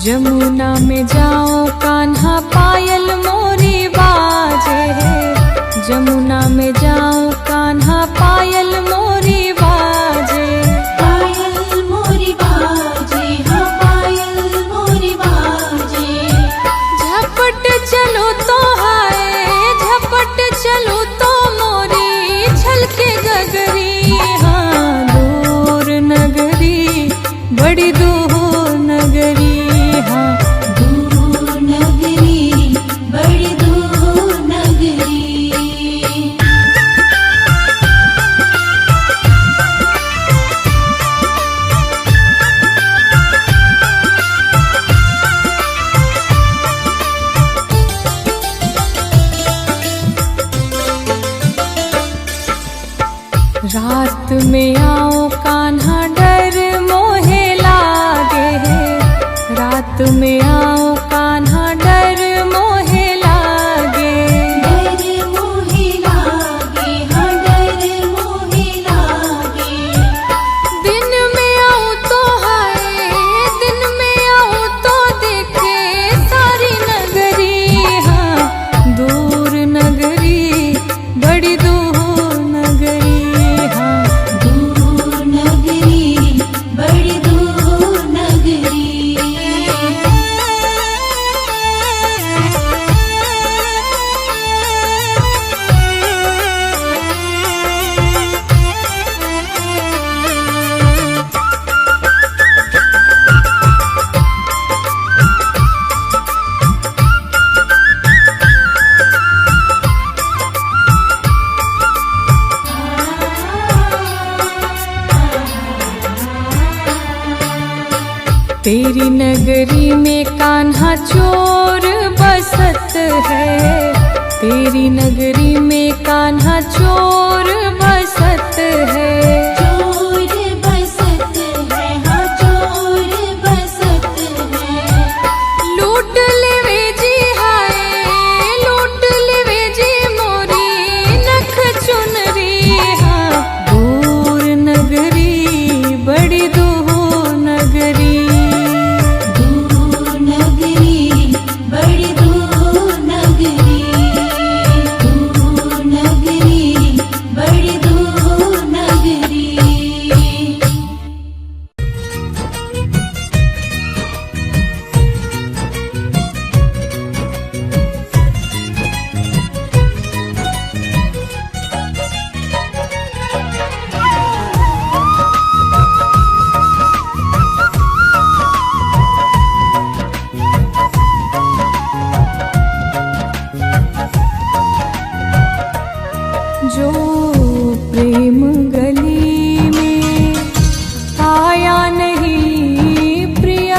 जमुना में जाओ कान्हा पायल मोरी बाजे, जमुना में जाओ कान्हा पायल मोरी बाजे। पायल मोरी बाजे, हाँ पायल मोरी बाजे। झपट चलो तो हाय, झपट चलो तो मोरी छलके गगरी। हाँ दूर नगरी, बड़ी दूर नगरी। हाँ दूर नगरी, बड़ी दूर नगरी। रात में आओ कान्हा डर मोहे लागे है, रात में आओ कान्हा डर मोहे लागे। डर मोहे लागे, हाँ डर मोहे लागे। दिन में आओ तो हाय, दिन में आओ तो देखे सारी नगरी। हाँ दूर नगरी, बड़ी दूर नगरी। हाँ दूर नगरी, बड़ी दूर नगरी। तेरी नगरी में कान्हा चोर बसत है, तेरी नगरी में कान्हा चोर बसत है। चोर बसत है, हाँ चोर बसत है। लूट लेवे जी हाय, लूट लेवे जी मोरी नख चुनरी। हाँ दूर नगरी, बड़ी दूर नगरी। दूर नगरी, बड़ी दूर नगरी। दूर नगरी, बड़ी दूर नगरी। जो प्रेम गली में आया नहीं प्रिया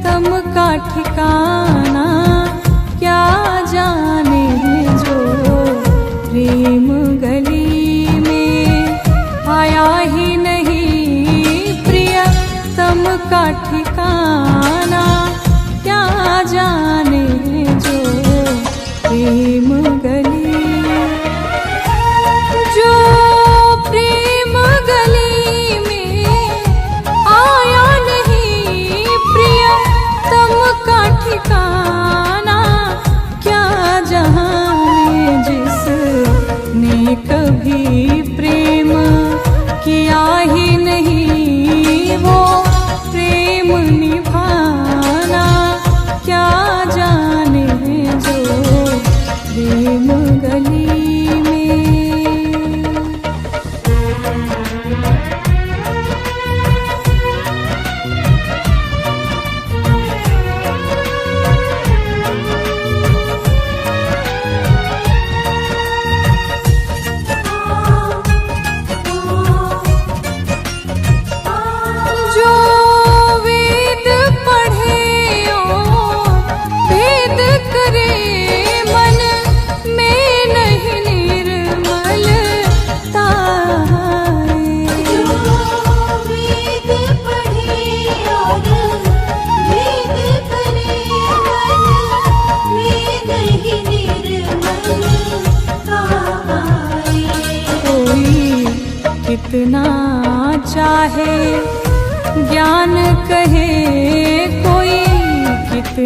तम का ठिकाना, क्या जाने जो प्रेम गली में आया ही नहीं प्रिया तम का ठिकाना, क्या जाने जो प्रेम गली। जो प्रेम गली में आया नहीं प्रिया तम का ठिकाना,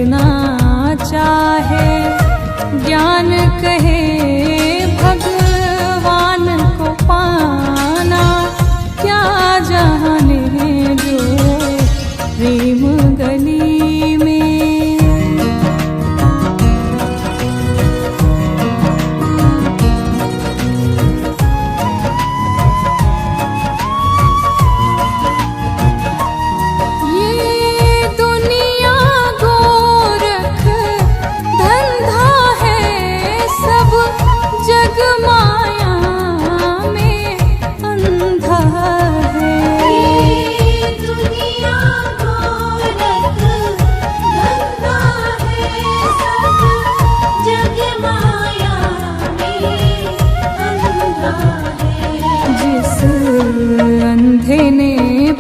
करना चाहे, ज्ञान कहे भगवान को पाना, क्या जाने जो प्रेम गली में।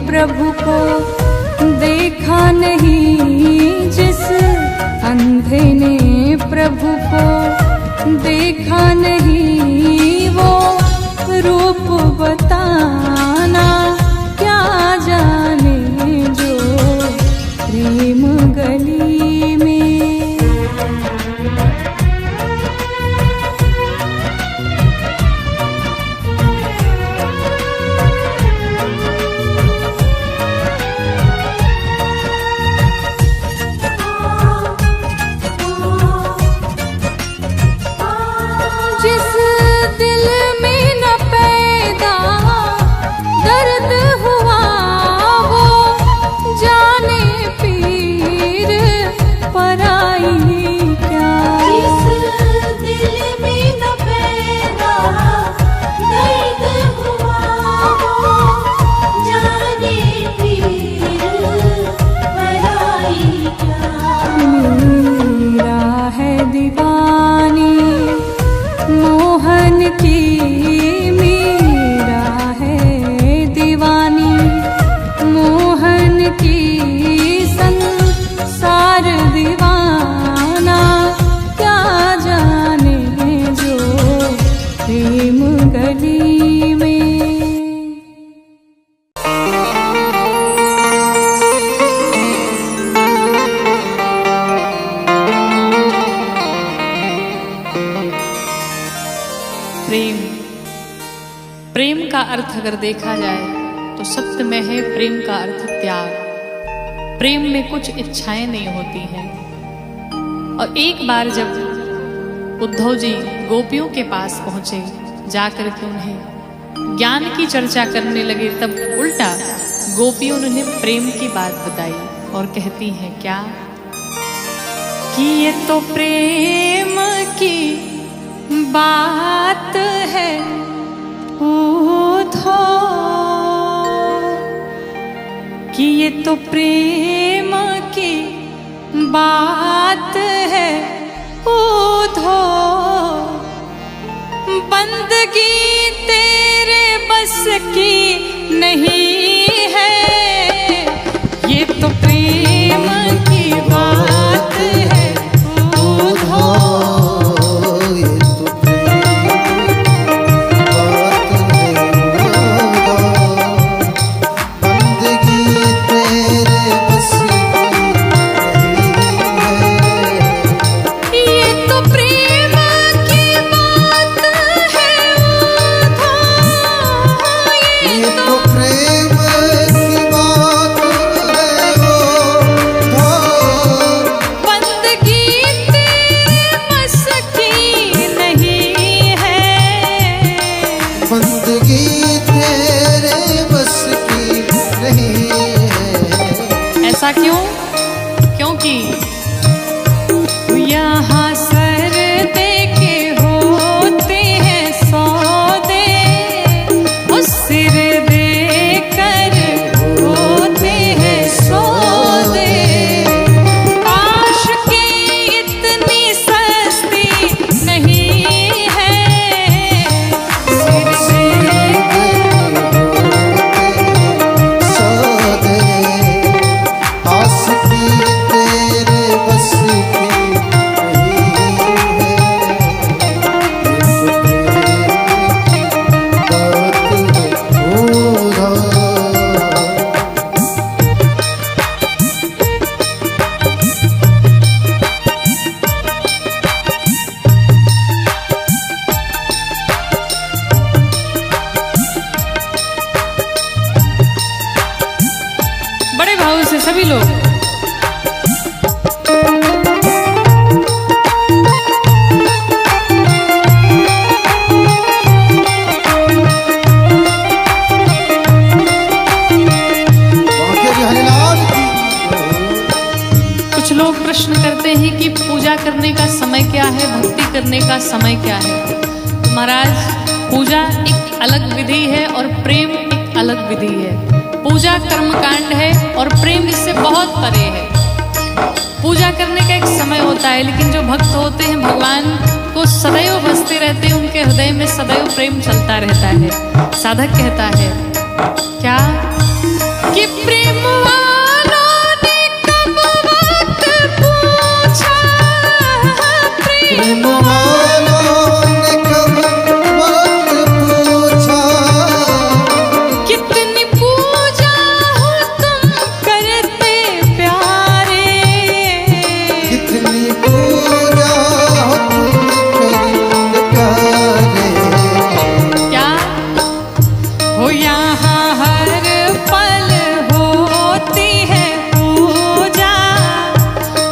प्रभु को देखा नहीं, जिस अंधे ने प्रभु को देखा नहीं, वो रूप बताना, क्या जाने जो प्रेम गली में। प्रेम का अर्थ अगर देखा जाए तो सत्य में है प्रेम का अर्थ त्याग। प्रेम में कुछ इच्छाएं नहीं होती हैं। और एक बार जब उद्धव जी गोपियों के पास पहुंचे, जाकर के उन्हें ज्ञान की चर्चा करने लगे, तब उल्टा गोपियों ने उन्हें प्रेम की बात बताई और कहती हैं क्या कि ये तो प्रेम की बात है उद्धव, कि ये तो प्रेम की बात है उद्धव, बंदगी तेरे बस की नहीं है, ये तो प्रेम की बात है उद्धव। ऐसा क्यों? क्योंकि यहाँ सर दे के होते हैं सौदे, उस सिर दे कर होते हैं सौदे, आशिकी इतनी सस्ती नहीं है, सिर कुछ लोग प्रश्न करते हैं कि पूजा करने का समय क्या है, भक्ति करने का समय क्या है। तो महाराज, पूजा एक अलग विधि है और प्रेम एक अलग विधि है। पूजा कर्मकांड है और प्रेम इससे बहुत परे है। पूजा करने का एक समय होता है, लेकिन जो भक्त होते हैं भगवान को सदैव भजते रहते हैं, उनके हृदय में सदैव प्रेम चलता रहता है। साधक कहता है क्या कि प्रेम वालों ने कब वक्त पूछा, प्रेम वालों ने कब वक्त पूछा, कितनी पूजा हो तुम करते प्यारे, कितनी पूजा हो तुम करते प्यारे। क्या हो यहाँ हर पल होती है पूजा,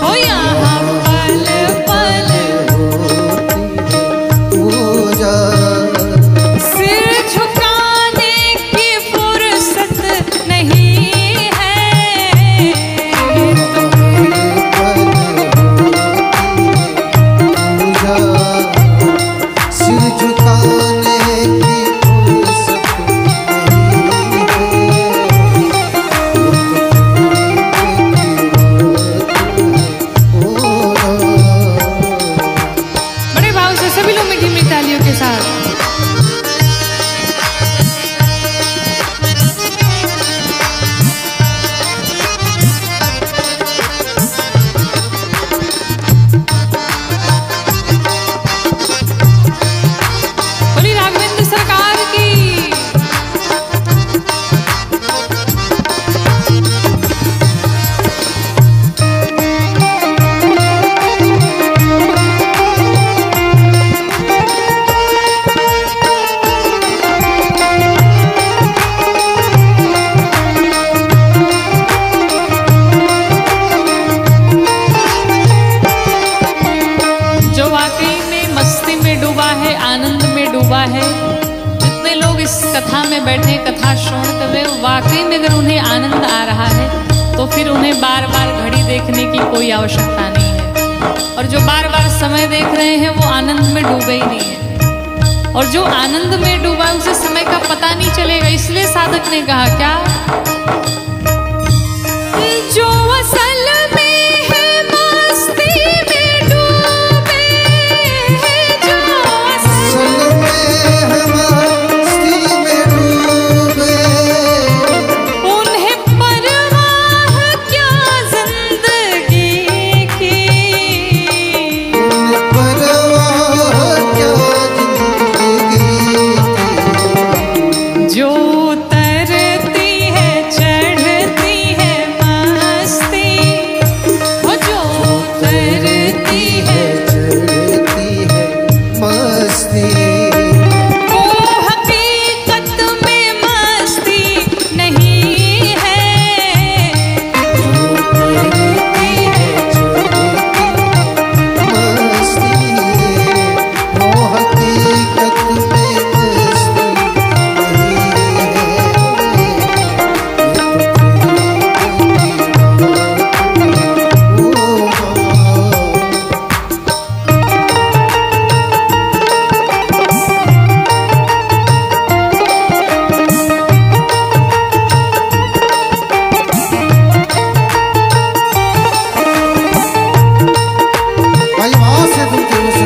हो यहाँ पल पल पूजा सिर झुकाने की फुर्सत नहीं है, पूजा सिर झुकाने की फुर्सत बड़े भाव से सभी लोग मीठी मीठी तालियों के साथ। बोली राघवेंद्र सरकार की। जो वाकई में मस्ती में डूबा है, आनंद में डूबा है, जितने लोग इस कथा में बैठे कथा श्रवण कर रहे, वाकई में अगर उन्हें आनंद आ रहा है तो फिर उन्हें बार बार घड़ी देखने की कोई आवश्यकता नहीं है। और जो बार बार समय देख रहे हैं वो आनंद में डूबे ही नहीं है। और जो आनंद में डूबा है उसे समय का पता नहीं चलेगा। इसलिए साधक ने कहा क्या, जो असल में है मस्ती में डूबे हैं, जो असल में है मस्ती में डूबे, उन्हें परवाह क्या जिंदगी की, उन्हें परवाह क्या जिंदगी की। जो उतरती है चढ़ती है मस्ती, वो जो उतरती है चढ़ती है मस्ती, वो हकीकत में मस्ती नहीं है, चढ़ती है मस्ती, वो हकीकत में मस्ती भाई वहां से तुम तेरे से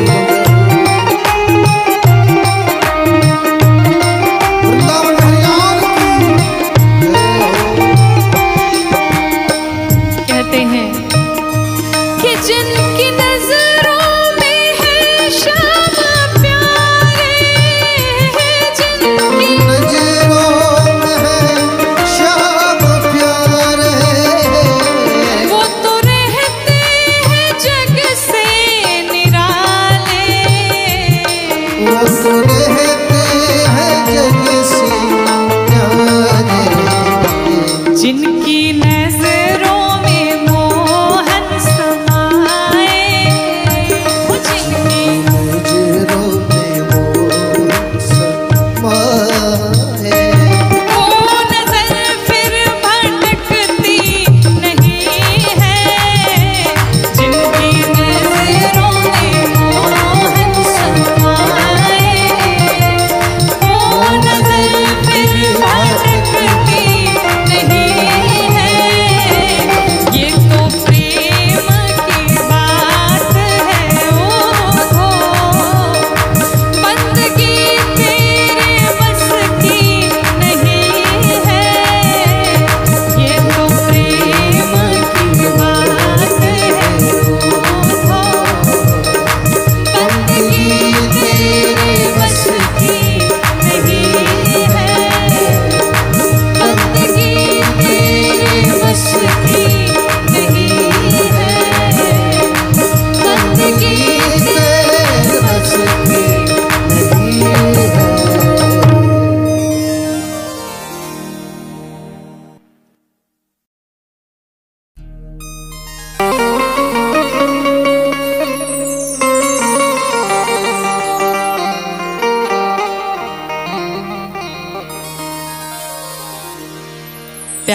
वृंदावन हरियाण की कहते हैं कि जिनकी नजरों में है श्याम प्यारे, जिनकी नजरों में है श्याम प्यारे, वो तो रहते हैं जग से निराले, वो तो रहते हैं जग से न्यारे। जिनकी नजरों में मोहन समाए,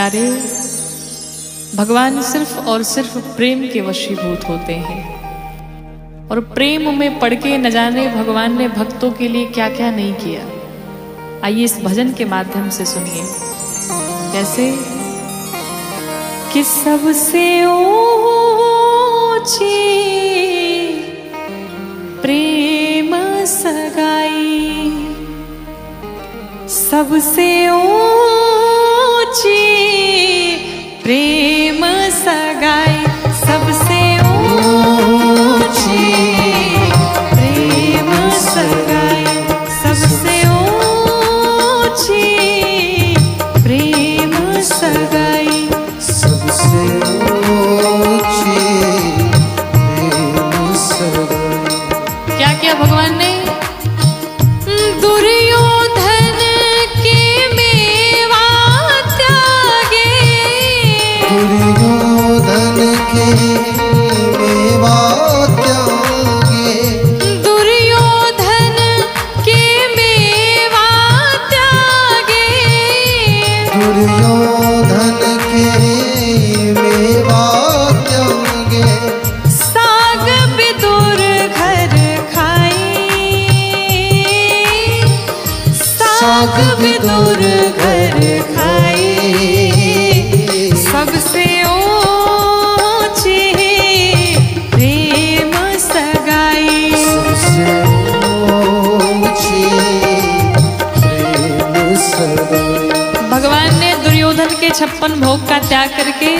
प्यारे, भगवान सिर्फ और सिर्फ प्रेम के वशीभूत होते हैं, और प्रेम में पड़ के न जाने भगवान ने भक्तों के लिए क्या क्या नहीं किया। आइए इस भजन के माध्यम से सुनिए कैसे कि सबसे ऊंची प्रेम सगाई, सबसे ऊंची प्रेम सगाई, सबसे ऊंची प्रेम सगाई, सबसे ऊंची प्रेम सगाई, सबसे ऊंची प्रेम सगाई। क्या किया भगवान ने? दुर्योधन के मेवा त्यागे, दुर्योधन के मेवा त्यागे, दुर्योधन के मेवा त्यागे, दुर्योधन के मेवा त्यागे, साग विदुर घर खाई, साग विदुर घर खाई, सबसे ऊंची प्रेम सगाई, सबसे ऊंची प्रेम सगाई। भगवान ने दुर्योधन के 56 भोग का त्याग करके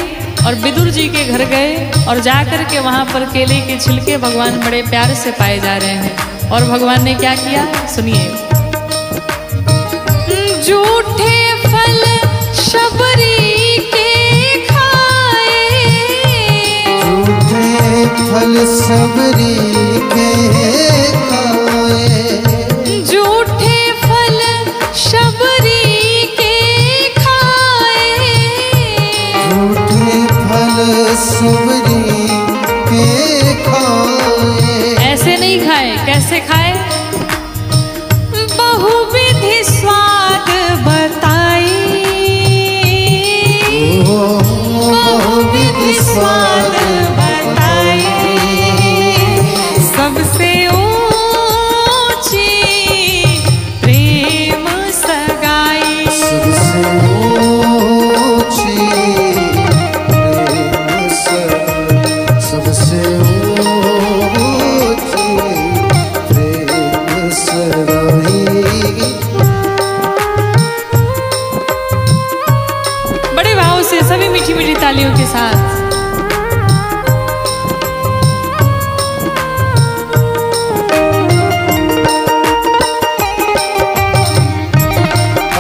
और विदुर जी के घर गए और जाकर के वहां पर केले के छिलके भगवान बड़े प्यार से पाए जा रहे हैं। और भगवान ने क्या किया सुनिए, झूठे फल शबरी के खाए, झूठे फल सबरी के खाए, झूठे फल शबरी के खाए, झूठे फल सबरी के खाए। ऐसे नहीं खाए, कैसे खाए? बहुविधि स्वाद बताई, बहुविधि स्वाद बताई, सबसे ऊंची प्रेम सगाई, सबसे ऊंची प्रेम सगाई, सबसे ऊंची प्रेम सगाई। बड़े भाव से सभी मीठी मीठी तालियों के साथ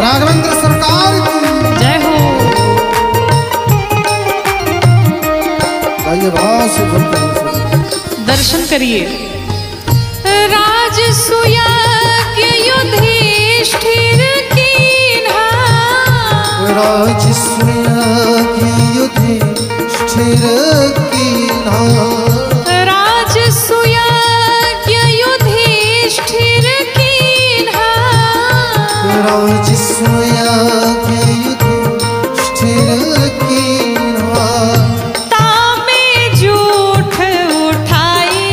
राघवेंद्र सरकार की जय हो। आइए भाव से भक्ति से। दर्शन करिए। राजसुयाज्ञ युधिष्ठिर कीन्हा, राजसूयाज्ञ युधिष्ठिर कीन्हा, राजसुयाज्ञ युधिष्ठिर कीन्हा, राजसूयाज्ञ युधिष्ठिर कीन्हा, तामे झूठ उठाई,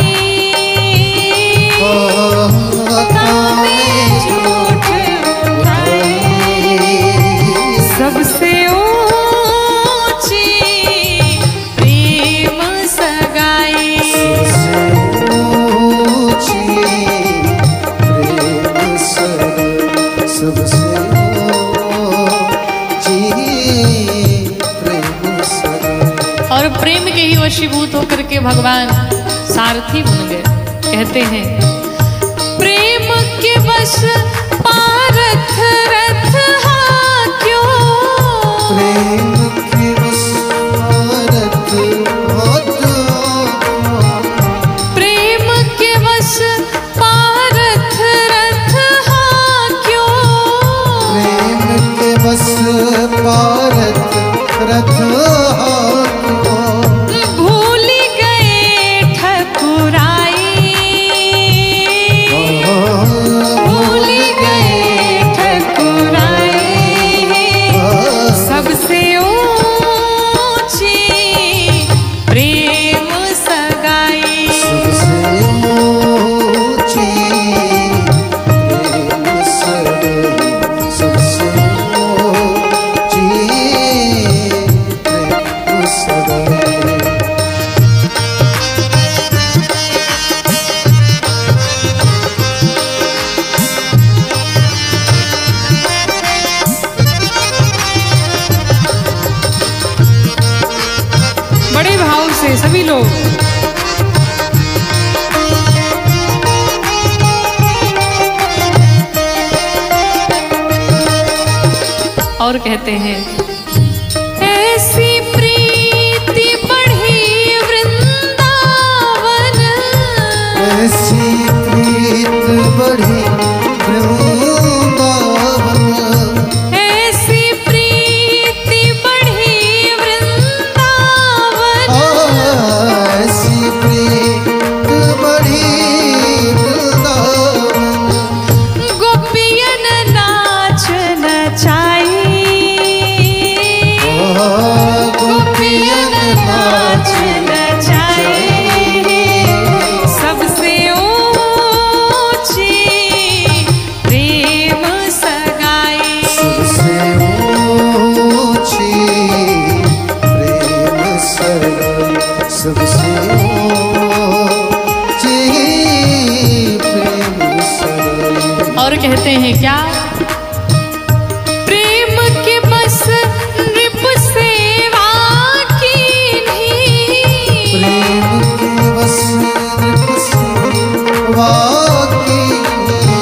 तामे झूठ उठाई, सबसे ऊंची प्रेम सगाई, सबसे ऊंची प्रेम सगाई, सबसे ऊंची प्रेम सगाई। और प्रेम के ही वशीभूत होकर के भगवान सारथी बन गए। कहते हैं प्रेम के वश पारथ रथ हाक्यों, प्रेम के बस भारत माता, प्रेम के वश पारथ रथ हाक्यों, प्रेम के बस भारत रथ हाक्यों, भूल गए ठकुराई, भूल गए ठकुराई, हो। और कहते हैं ऐसी प्रीति बढ़ी वृंदावन, ऐसी प्रीत बढ़ी वृंदावन, ऐसी प्रीति बढ़ी वृंदावन, ऐसी प्रीत बढ़ी वृंदावन, गोपियन नाच नचाई, गोपियन नाच नचाई, सबसे ऊंची प्रेम सगाई, सबसे ऊंची प्रेम सगाई, सबसे ऊंची प्रेम सगाई। और कहते हैं क्या? प्रेम के बस नृप सेवा कीन्ही, प्रेम के बस नृप सेवा कीन्ही,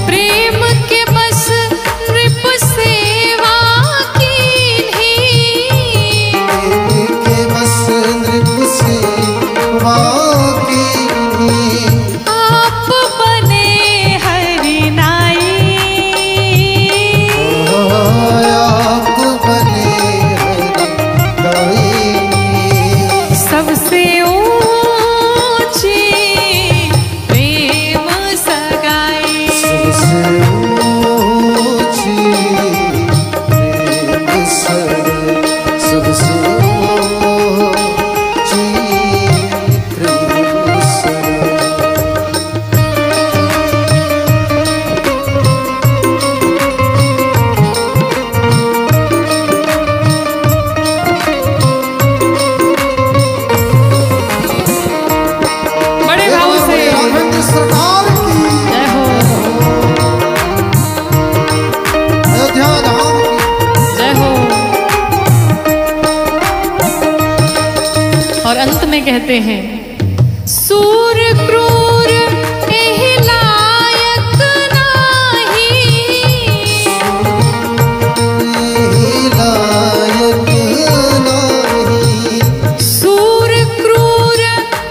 प्रेम के बस नृप सेवा कीन्ही, प्रेम के बस नृप सेवा कीन्ही, आप बने हरि नाई, आप बने हरि नाई। सबसे ऊंची प्रेम सगाई, सबसे ऊंची प्रेम सगाई, सबसे ऊंची प्रेम सगाई। बड़े भाव से राघवेंद्र सरकार की जय हो, अयोध्या धाम की जय हो। और अंत में कहते हैं सूर क्रूर एहि लायक नाही, लायक नाही, सूर क्रूर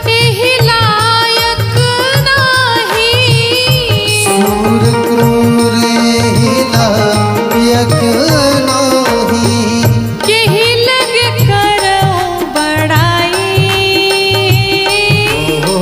एहि लायक नाही, सूर क्रूर लायक नाही, केहि लग करऊं बड़ाई, ओ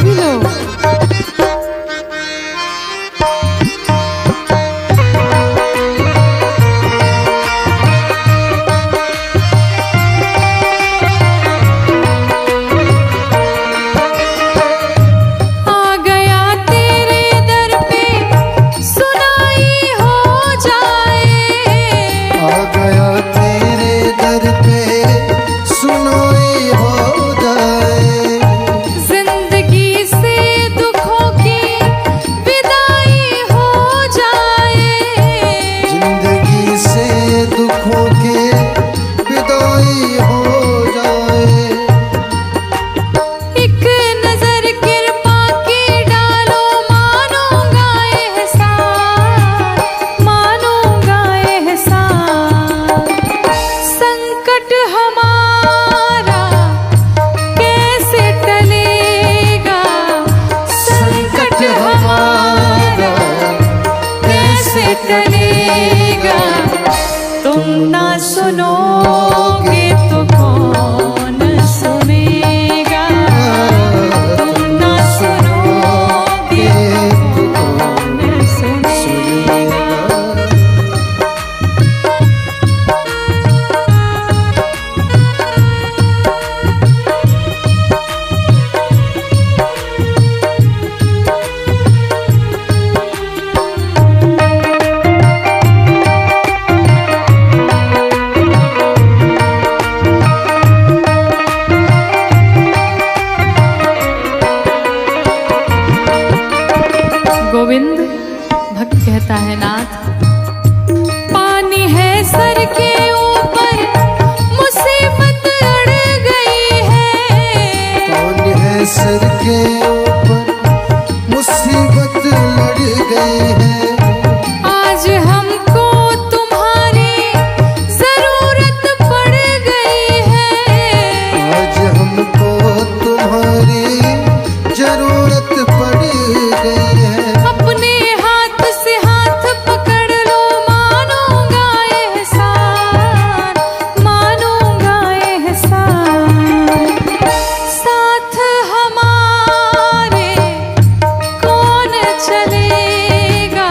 सभी लोग। आ गया तेरे दर पे सुनाई हो जाए, आ गया तेरे दर पे सुनाई हो जाए, जिंदगी से दुखों की विदाई हो जाए, जिंदगी से दुखों के विदाई हो जाए। एक नजर कृपा की डालो, मानूंगा एहसान, मानूंगा एहसान। संकट हमारा कैसे टलेगा, संकट हमारा कैसे टलेगा। तुम ना सुनोगे तो कौन सुनेगा, तुम ना सुनोगे तो कौन सुनेगा। गोविंद भक्त कहता है, नाथ पानी है सर के ऊपर, मुसीबत अड़ गई है, कौन है सर के ऊपर मुसीबत लड़ गई है, आज हमको तुम्हारी जरूरत पड़ गई है, आज हमको तुम्हारी जरूरत पड़ गई है। अपने हाथ से हाथ पकड़ लो, मानूंगा एहसान, मानूंगा एहसान। साथ हमारे कौन चलेगा,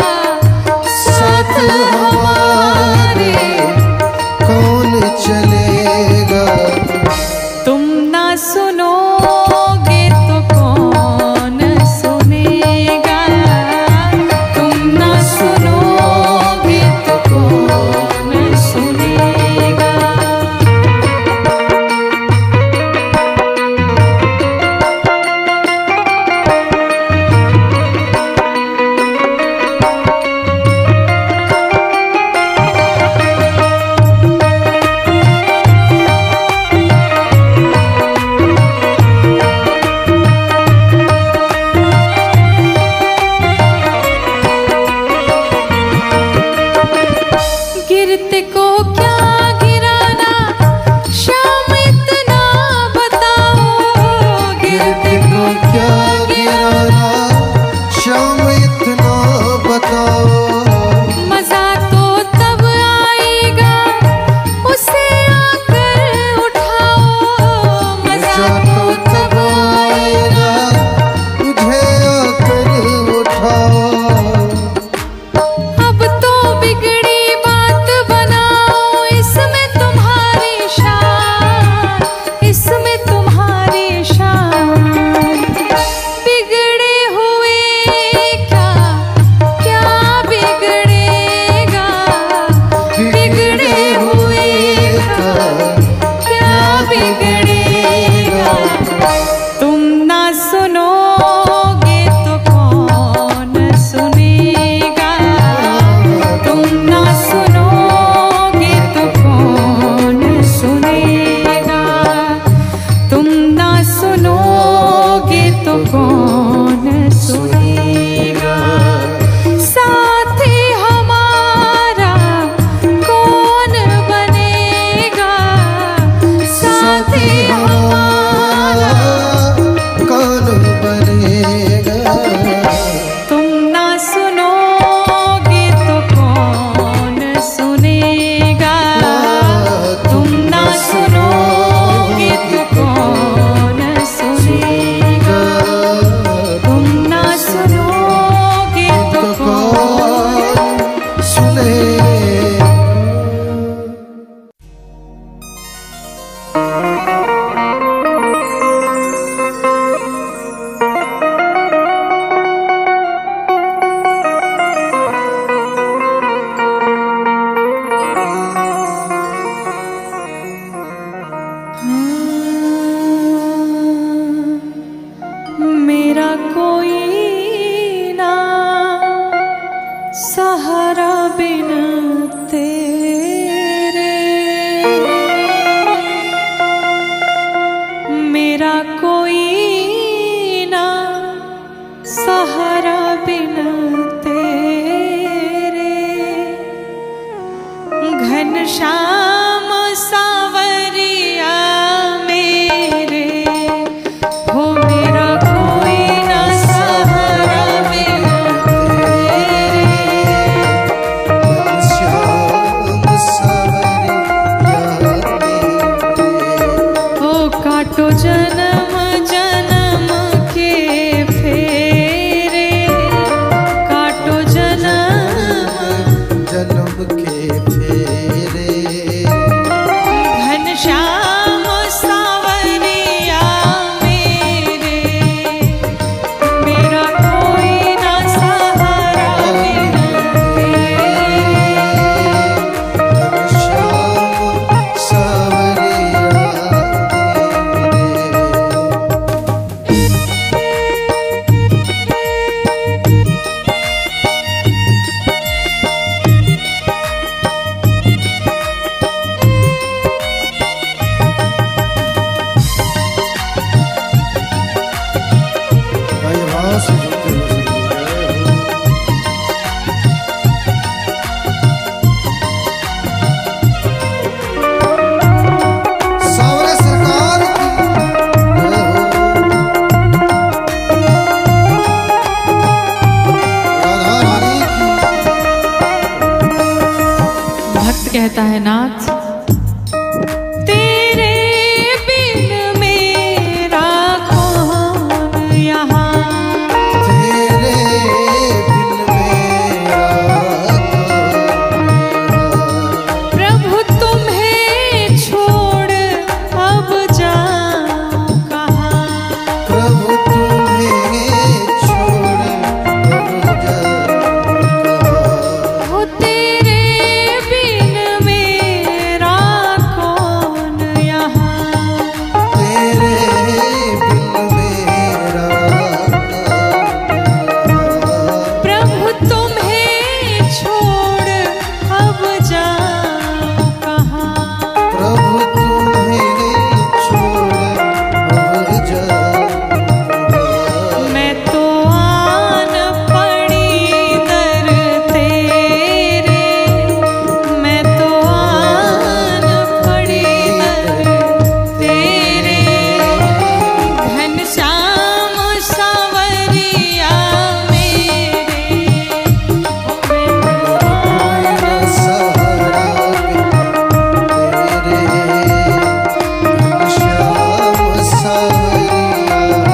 सहारा बिन तेरे घनश्याम सावरिया मेरे हो मेरा कोई ना सहारा बिन श्याम सावरिया मेरे ओ काटो जन्म जन्म के फेरे काटो जन्म जन्म के फेरे घनश्याम सावरिया मेरे मेरा कोई ना सहारा बिन श्याम सावरिया मेरे भाई वहाँ से जुड़ते हुए सावरे सरकार की राधा रानी की भक्त कहता है नाथ तेरे बिन मेरा कौन यहाँ तेरे बिन मेरा प्रभु तुम्हें छोड़ अब जाऊं कहाँ प्रभु तुम्हें छोड़ अब जाऊं हो तेरे बिन मेरा कौन यहाँ तेरे बिन मेरा प्रभु तुम्हें छोड़ अब जाऊं कहाँ प्रभु तुम्हें छोड़ अब जाऊं मैं तो आन पड़ी दर तेरे मैं तो आन पड़ी दर तेरे घनश्याम सावरिया मेरे मैं तो आन सहारा तेरे श्याम सावरिया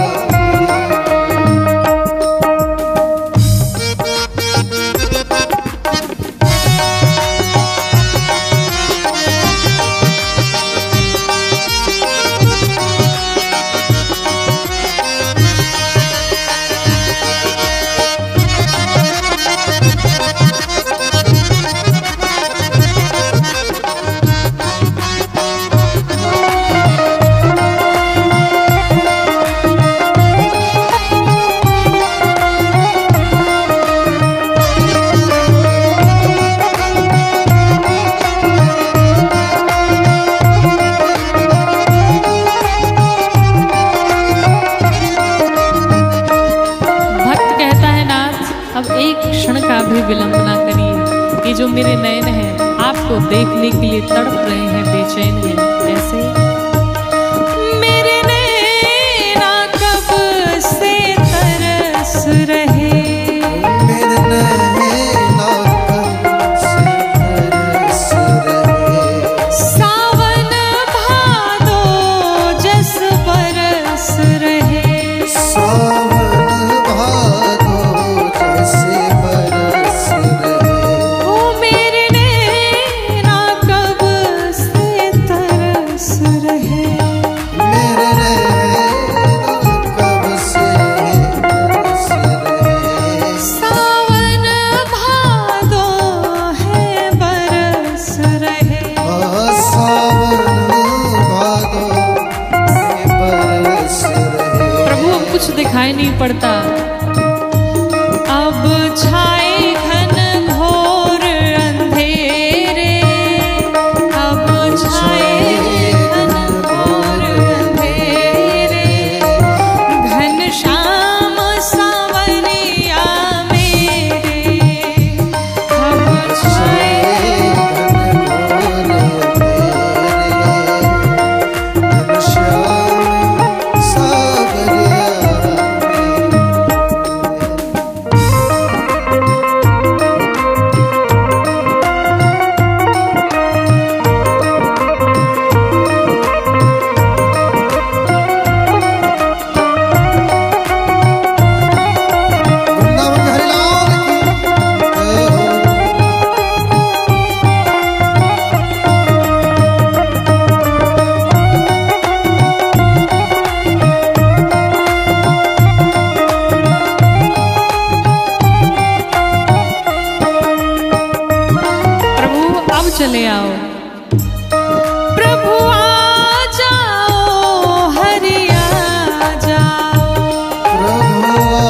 भक्त कहता है नाथ अब एक क्षण का भी विलंब ना करिए। ये जो मेरे नयन हैं आपको देखने के लिए तड़प रहे हैं, बेचैन हैं। ऐसे मेरे नैना कब से तरस रहे मेरे नैना कब से तरस रहे सावन भादो जस बरस रहे सावन भादो जैसे बरस रहे ओ मेरे नैना कब से तरस रहे ले आओ। प्रभु आ जाओ, हरि आ जाओ, प्रभु आ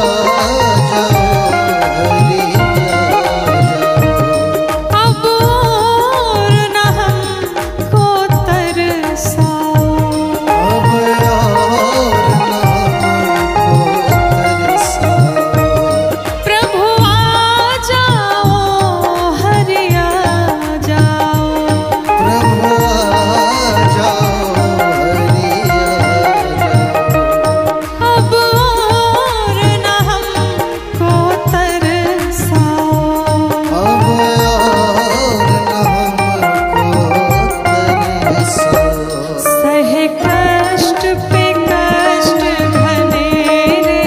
जाओ, हरि आ जाओ। अब और न हमको तरसाओ, अब और न हमको तरसाओ। प्रभु आ जाओ, हरि आ जाओ, प्रभु आ जाओ, हरि आ जाओ। अब और न हमको तरसाओ। अब और न हमको तरसाओ। सहे कष्ट पे कष्ट घने रे,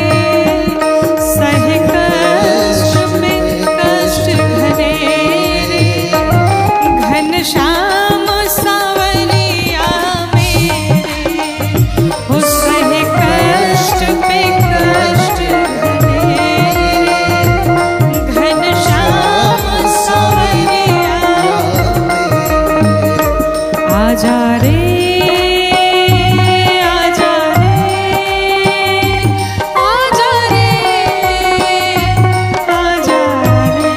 सहे कष्ट पे कष्ट घने रे, घनश्याम सांवरिया मेरे, हो सहे कष्ट पे कष्ट घने रे, घनश्याम सांवरिया आजा रे, आजा रे, आजा रे, आजा रे,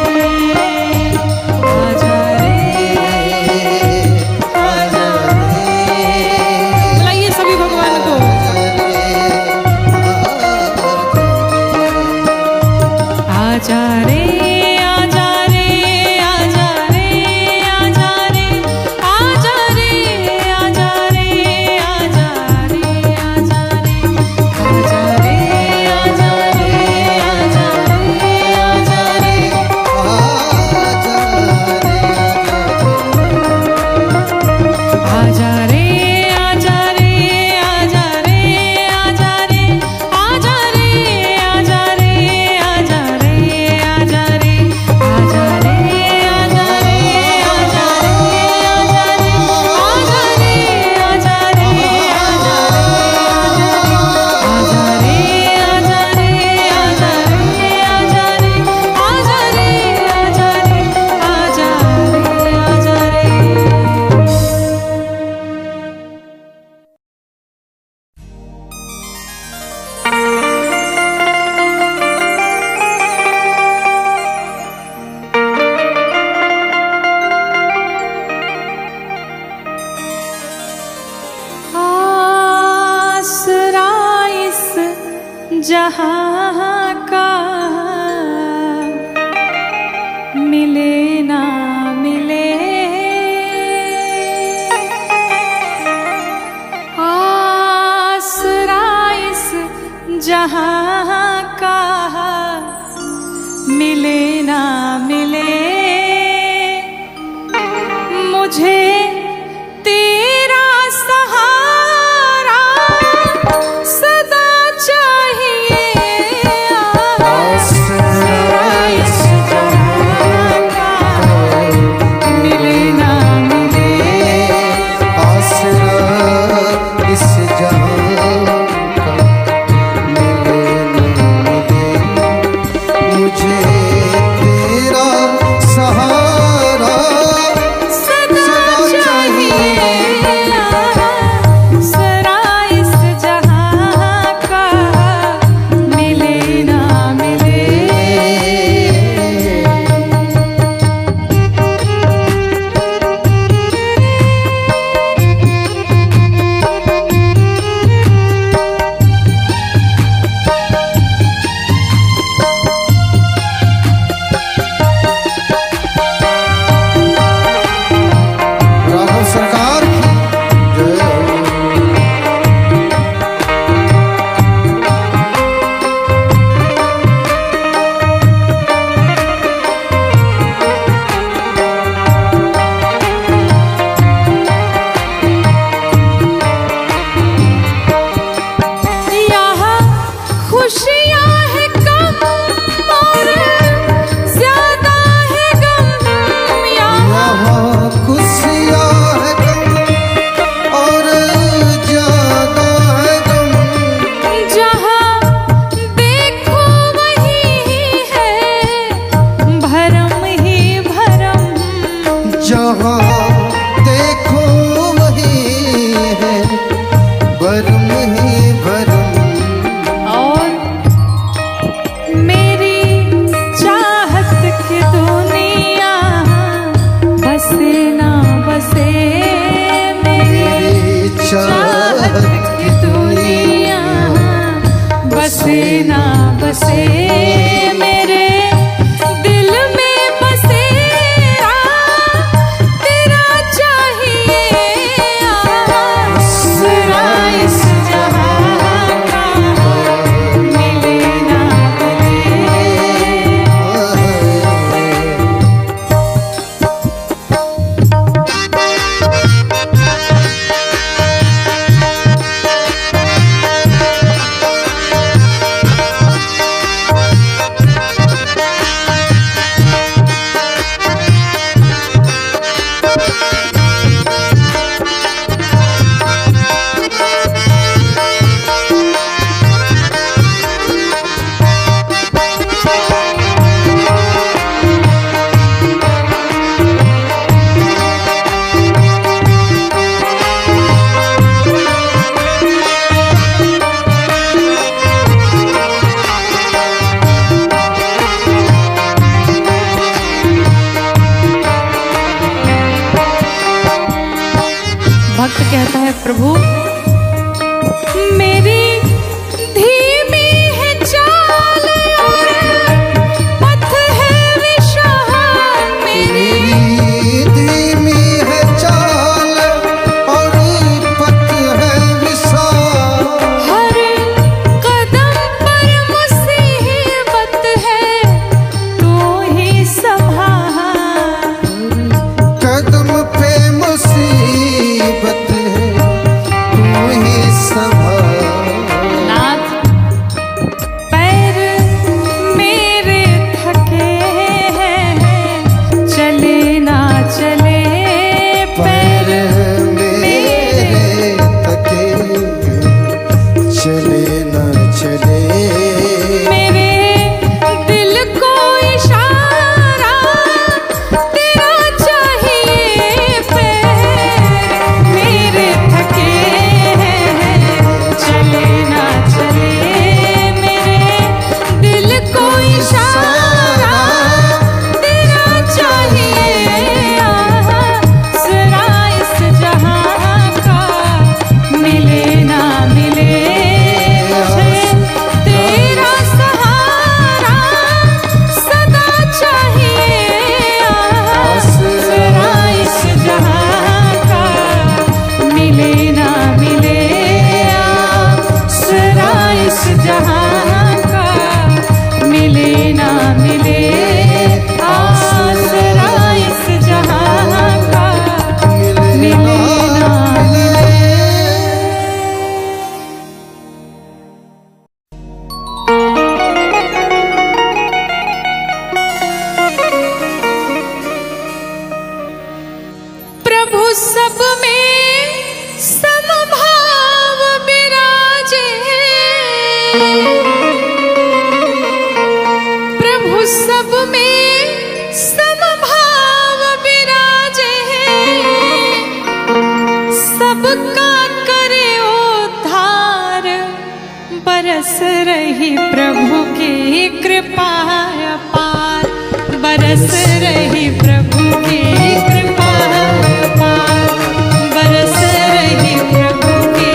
आजा रे, आजा रे। बुलाइए सभी भगवान को। आजा रे, आजा रे, आजा रे, आजा रे, आजा रे, आजा रे, आजा रे, आजा रे, आजा रे, आजा रे, आजा रे, आजा रे, आजा रे, आजा रे, आजा रे, आजा रे, आजा रे, आजा रे, आजा रे, आजा बसे ना बसे मेरे दिल में बसेरा तेरा चाहिए आसरा इस जहां का मिले ना मिले। भक्त कहता है प्रभु मेरी धीमी है चाल और पथ है विशाल मेरी धीमी है चाल और पथ है विशाल। हर कदम पर मुसीबत है तू ही संभाल। कदम पे मुसीबत है तू ही संभाल। नाथ पैर मेरे थके हैं चले ना चले पैर मेरे थके चले न चले। मेरे दिल को इशारा तेरा चाहिए पैर मेरे थके हैं चले ना चले। मेरे दिल को इशारा तेरा चाहिए आसरा इस जहां का मिले ना मिले मुझे तेरा सहारा सदा चाहिए आसरा इस जहां का मिले ना मिले आसरा इस जहां का मिले ना मिले आसरा इस जहां का मिले ना मिले। प्रभु सब में समभाव विराजे प्रभु सब में समभाव विराजे सबका करे उद्धार बरस रही प्रभु की कृपा अपार बरस रही प्रभु की कृपा अपार बरस रही प्रभु की।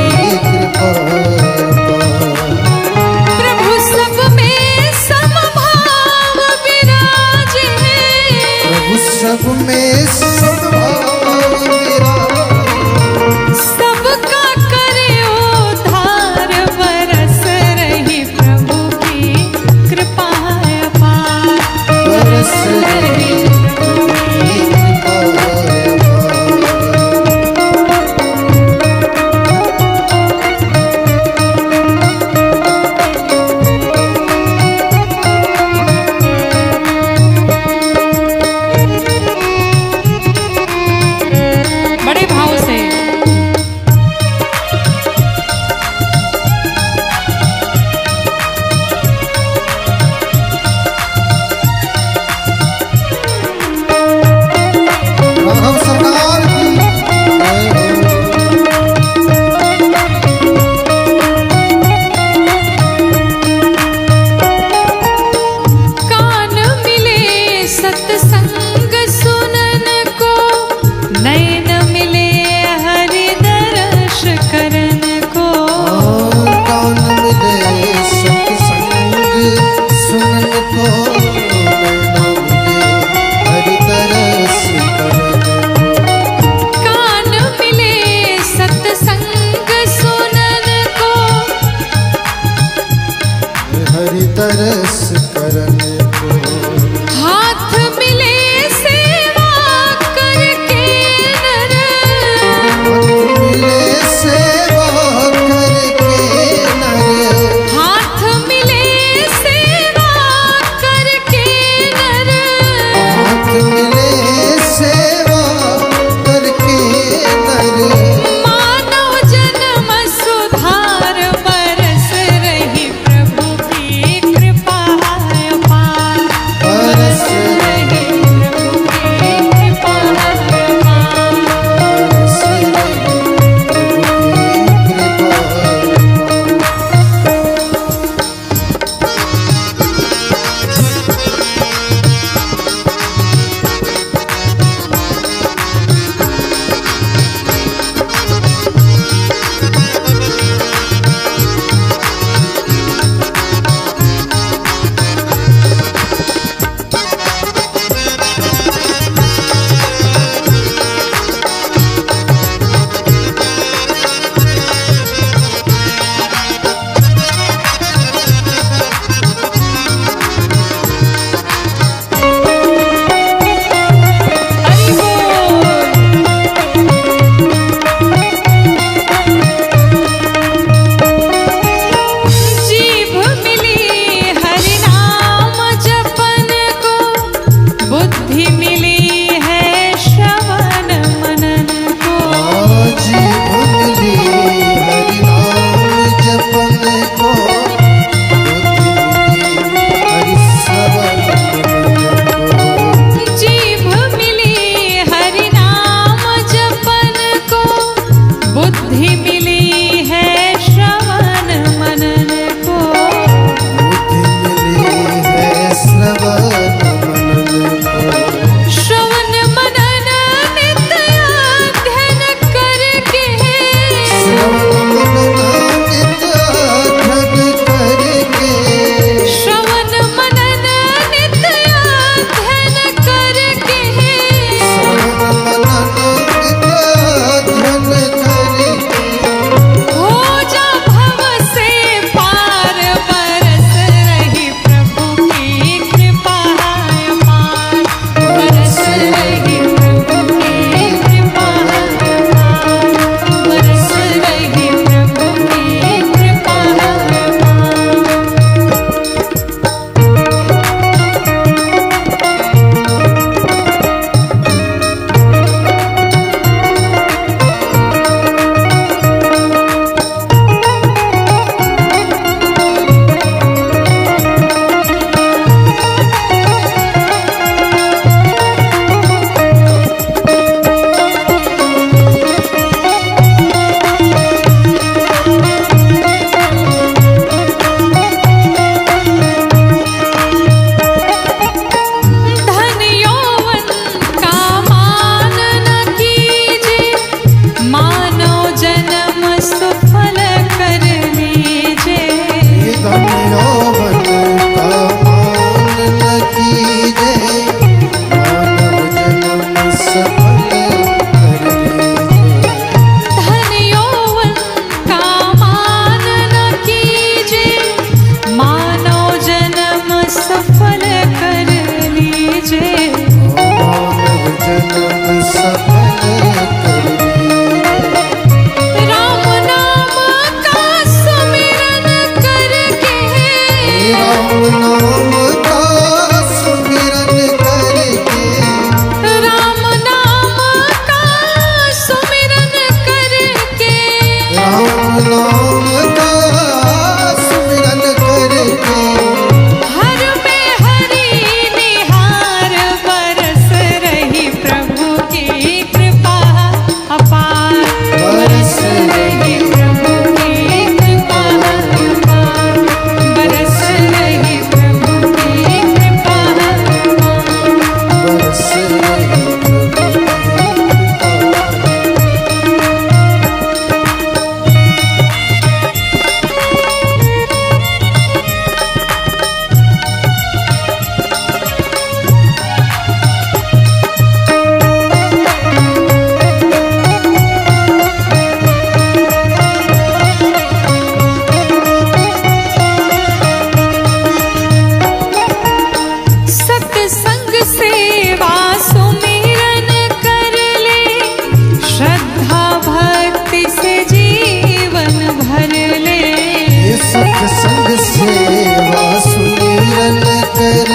प्रभु सब में समभाव विराजे प्रभु सब में समभाव विराजे। सबका करे उद्धार बरस रही प्रभु की कृपा अपार बरस रही शरण को। हाथ मिले सेवा करके नर, मिले सेवा करके नर, हाथ मिले सेवा करके नर, हाथ मिले सेवा करके नर। मानव जन्म सुधार बरस रही प्रभु की कृपा अपार।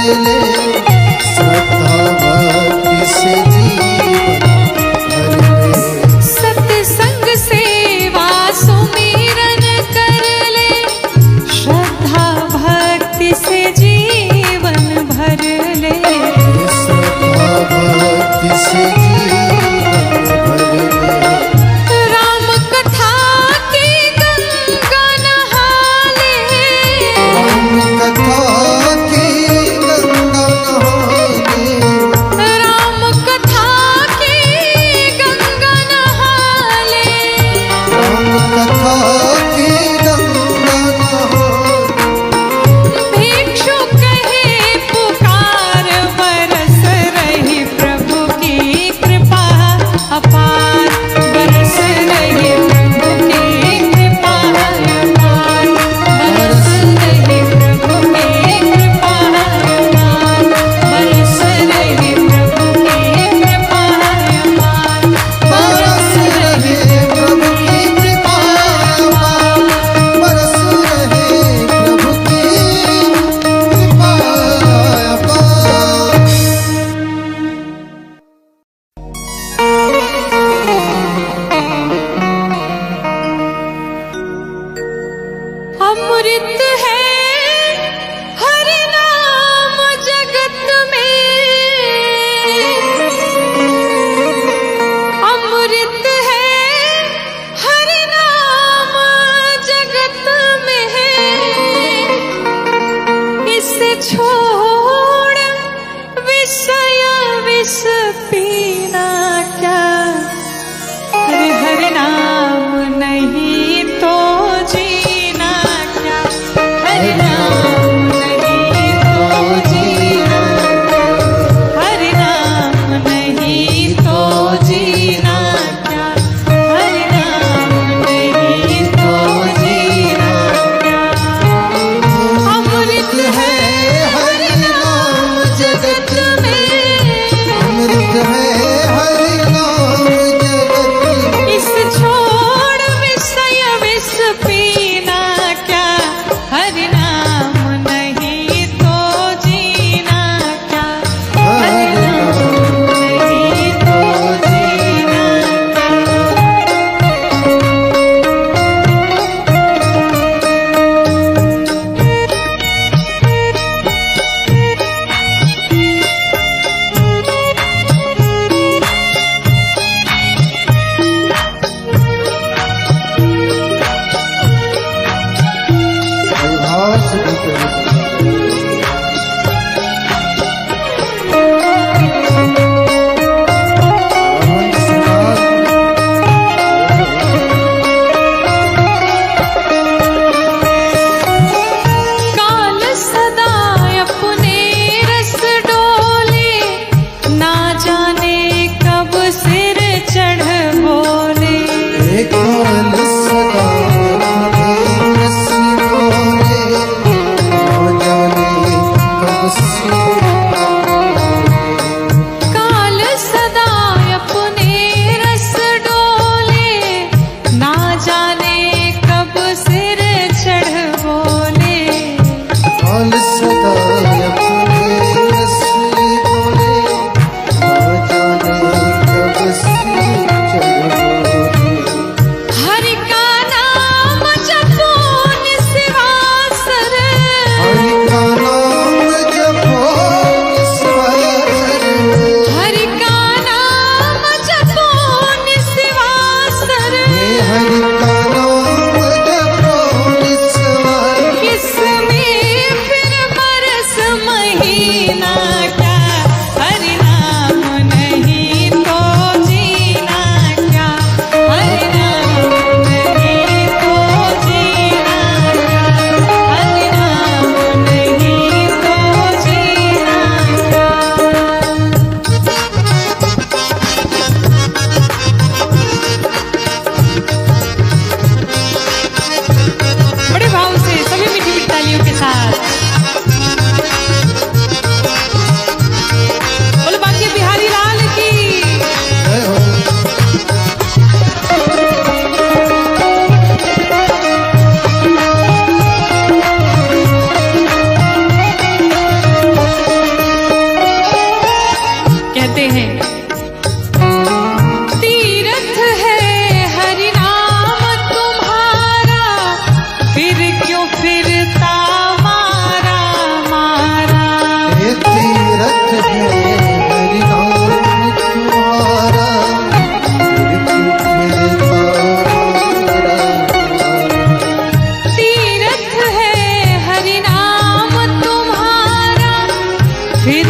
ले, श्रद्धा भक्ति से जीवन भर ले। सत्संग सेवा सुमिरन कर ले, श्रद्धा भक्ति से जीवन भर ले। श्रद्धा भक्ति से जीवन भर ले। राम कथा की गंगा नहा ले, राम कथा की गंगा नहा ले। राम कथा की गंगा नहा ले। राम कथा की गंगा नहा ले। भिक्षु कहे पुकार, बरस रही प्रभु की कृपा अपार। बरस रही प्रभु की कृपा अपार। बरस रही प्रभु की कृपा अपार। बरस रही प्रभु की कृपा अपार। बरस रहे प्रभु की कृपा अपार। बरस रहे प्रभु की कृपा अपार। अमृत है हरि नाम जगत में, अमृत है हरि नाम जगत में। इसे छोड़ विषय विष पीना क्या, हरे हरि नाम नहीं तो जीना क्या। हरि नाम नहीं तो जीना क्या। हरि नाम नहीं तो जीना क्या। हरि नाम नहीं तो जीना क्या। अमृत है हरि नाम जगत में, अमृत है हरि नाम जगत में। इस छोड़ विषय विष पीना क्या। हरि नाम नहीं तो जीना क्या। हरि नाम नहीं तो जीना भाव से कहते हैं। अमन समाज काल सदा अपने रस डोले, ना जाने कब सिर चढ़ बोले। एक काल सदा अपने रस डोले, ना जाने कब से। काल सदा अपने रस डोले, ना जाने कब सिर चढ़ बोले। काल सदा अपने रस डोले, ना जाने कब से चढ़ बोले। हरि का नाम जपो निस्वासर, हरि का नाम जपो फिर